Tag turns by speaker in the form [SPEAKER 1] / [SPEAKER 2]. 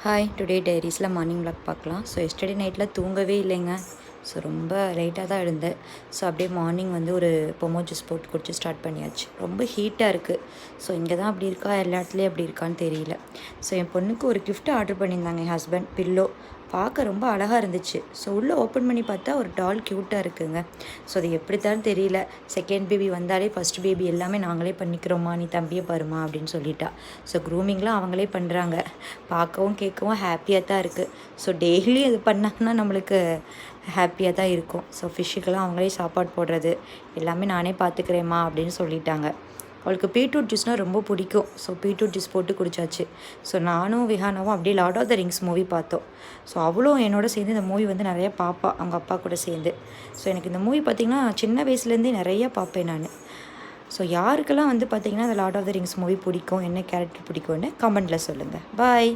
[SPEAKER 1] Hi, today டைரிஸில் morning vlog பார்க்கலாம். So yesterday நைட்டில் தூங்கவே இல்லைங்க. ஸோ ரொம்ப லேட்டாக தான் எழுந்தேன். ஸோ அப்படியே மார்னிங் வந்து ஒரு பொமோ ஜூஸ் போட்டு குடிச்சு ஸ்டார்ட் பண்ணியாச்சு. ரொம்ப ஹீட்டாக இருக்குது. ஸோ இங்கே தான் அப்படி இருக்கா, எல்லா இடத்துலையும் அப்படி இருக்கான்னு தெரியல. ஸோ என் பொண்ணுக்கு ஒரு gift ஆர்டர் பண்ணியிருந்தாங்க என் ஹஸ்பண்ட். பில்லோ பார்க்க ரொம்ப அழகாக இருந்துச்சு. ஸோ உள்ளே ஓப்பன் பண்ணி பார்த்தா ஒரு டால் க்யூட்டாக இருக்குங்க. ஸோ அது எப்படித்தான் தெரியல. செகண்ட் பேபி வந்தாலே ஃபஸ்ட் பேபி எல்லாமே நாங்களே பண்ணிக்கிறோமா, நீ தம்பியை பாருமா அப்படின்னு சொல்லிட்டா. ஸோ க்ரூமிங்லாம் அவங்களே பண்ணுறாங்க. பார்க்கவும் கேட்கவும் ஹாப்பியாக தான் இருக்குது. ஸோ டெய்லி அது பண்ணாங்கன்னா நம்மளுக்கு ஹாப்பியாக தான் இருக்கும். ஸோ ஃபிஷ்ஷுக்கெல்லாம் அவங்களே சாப்பாடு போடுறது எல்லாமே நானே பார்த்துக்கிறேம்மா அப்படின்னு சொல்லிட்டாங்க. அவளுக்கு பீட்ரூட் ஜூஸ்னால் ரொம்ப பிடிக்கும். ஸோ பீட்ரூட் ஜூஸ் போட்டு குடித்தாச்சு. ஸோ நானும் விஹானாவும் அப்படியே Lord of the Rings movie பார்த்தோம். ஸோ அவளும் என்னோட சேர்ந்து இந்த மூவி வந்து நிறையா பார்ப்பா, அவங்க அப்பா கூட சேர்ந்து. ஸோ எனக்கு இந்த மூவி பார்த்திங்கன்னா சின்ன வயசுலேருந்தே நிறையா பார்ப்பேன் நான். ஸோ யாருக்கெல்லாம் வந்து பார்த்திங்கன்னா இந்த Lord of the Rings movie பிடிக்கும், என்ன கேரக்டர் பிடிக்கும்னு கமெண்ட்டில் சொல்லுங்கள். பாய்.